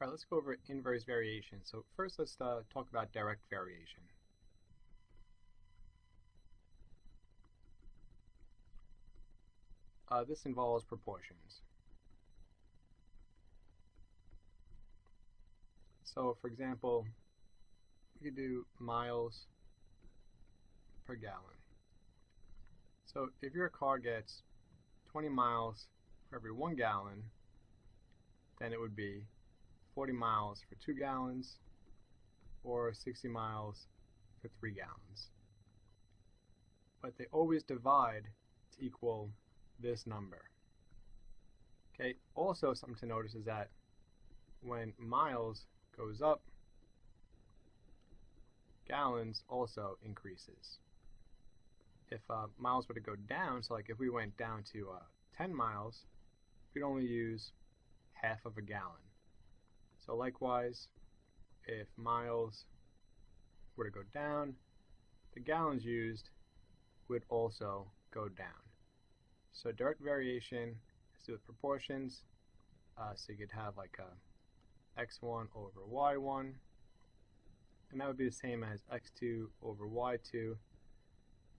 All right, let's go over inverse variation. So first let's talk about direct variation. This involves proportions. So for example, we could do miles per gallon. So if your car gets 20 miles for every 1 gallon, then it would be 40 miles for 2 gallons or 60 miles for 3 gallons. But they always divide to equal this number. Okay, also something to notice is that when miles goes up, gallons also increases. If miles were to go down, so like if we went down to 10 miles, we'd only use half of a gallon. So likewise, if miles were to go down, the gallons used would also go down. So direct variation has to do with proportions. So you could have like a x1 over y1, and that would be the same as x2 over y2.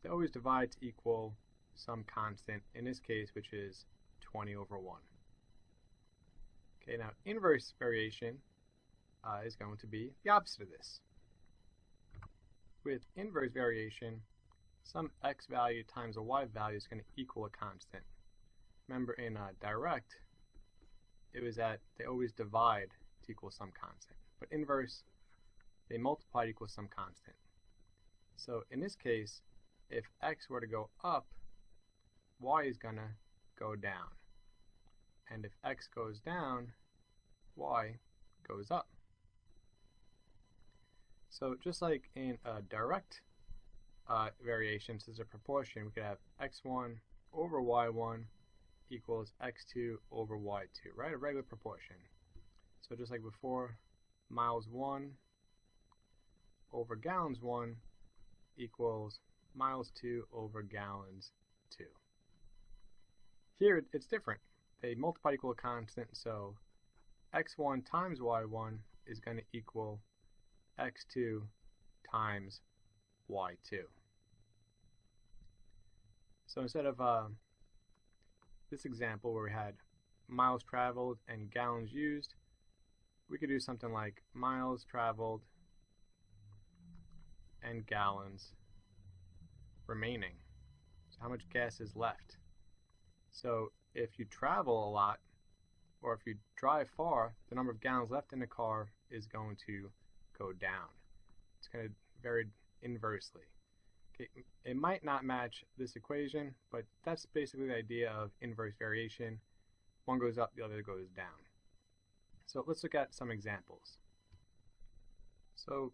They always divide to equal some constant, in this case, which is 20 over 1. Okay, now inverse variation is going to be the opposite of this. With inverse variation, some x value times a y value is going to equal a constant. Remember in direct, it was that they always divide to equal some constant. But inverse, they multiply to equal some constant. So in this case, if x were to go up, y is going to go down. And if x goes down, y goes up. So just like in a direct variation, since a proportion, we could have x1 over y1 equals x2 over y2, right? A regular proportion. So just like before, miles 1 over gallons 1 equals miles 2 over gallons 2. Here it's different. They multiply to equal a constant, so x1 times y1 is going to equal x2 times y2. So instead of this example where we had miles traveled and gallons used, we could do something like miles traveled and gallons remaining. So how much gas is left? So if you travel a lot, or if you drive far, the number of gallons left in the car is going to go down. It's going to vary inversely. Okay, it might not match this equation, but that's basically the idea of inverse variation. One goes up, the other goes down. So let's look at some examples. So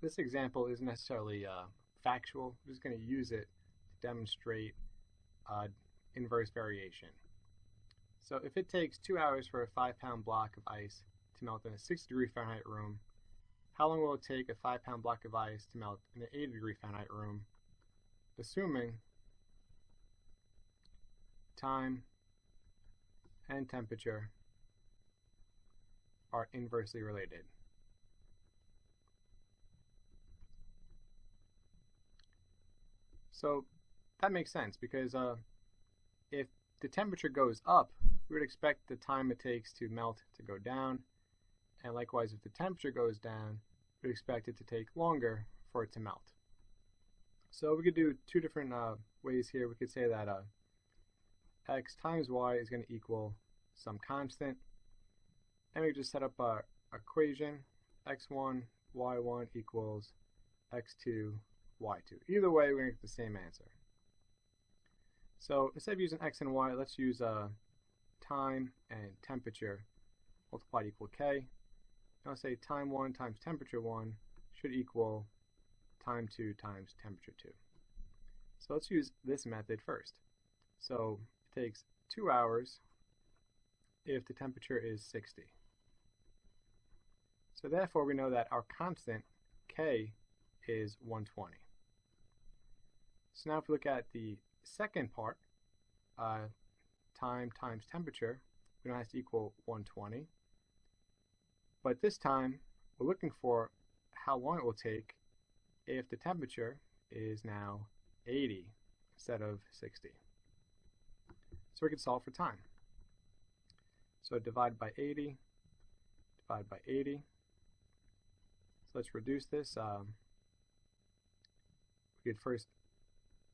this example isn't necessarily factual. I'm just going to use it to demonstrate inverse variation. So if it takes 2 hours for a 5-pound block of ice to melt in a 60-degree Fahrenheit room, how long will it take a 5-pound block of ice to melt in an 80-degree Fahrenheit room, assuming time and temperature are inversely related? So that makes sense because if the temperature goes up, we would expect the time it takes to melt to go down, and likewise if the temperature goes down, we would expect it to take longer for it to melt. So we could do two different ways here. We could say that x times y is going to equal some constant, and we just set up our equation x1 y1 equals x2 y2. Either way, we're going to get the same answer. So instead of using x and y, let's use time and temperature multiplied equal k. And I'll say time 1 times temperature 1 should equal time 2 times temperature 2. So let's use this method first. So it takes 2 hours if the temperature is 60. So therefore we know that our constant k is 120. So now if we look at the second part, time times temperature, we know it has to equal 120. But this time, we're looking for how long it will take if the temperature is now 80 instead of 60. So we can solve for time. So divide by 80, divide by 80. So let's reduce this. We could first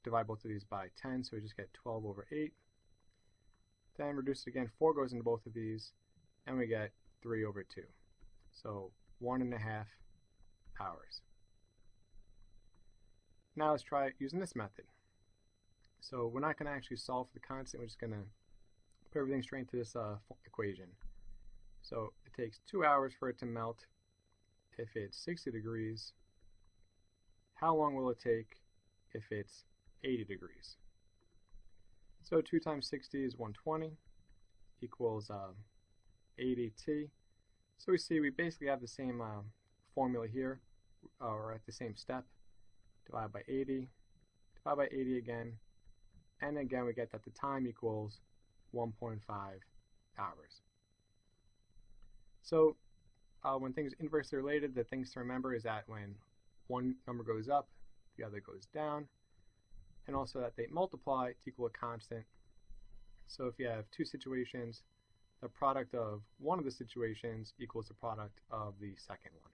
divide both of these by 10, so we just get 12 over 8. Then reduce it again, 4 goes into both of these, and we get 3 over 2. So 1.5 hours. Now let's try using this method. So we're not going to actually solve for the constant, we're just going to put everything straight into this equation. So it takes 2 hours for it to melt. If it's 60 degrees, how long will it take if it's 80 degrees? So 2 times 60 is 120, equals 80t. So we see we basically have the same formula here, or at the same step. Divide by 80, divide by 80 again, and again we get that the time equals 1.5 hours. So when things are inversely related, the things to remember is that when one number goes up, the other goes down, and also that they multiply to equal a constant. So if you have two situations, the product of one of the situations equals the product of the second one.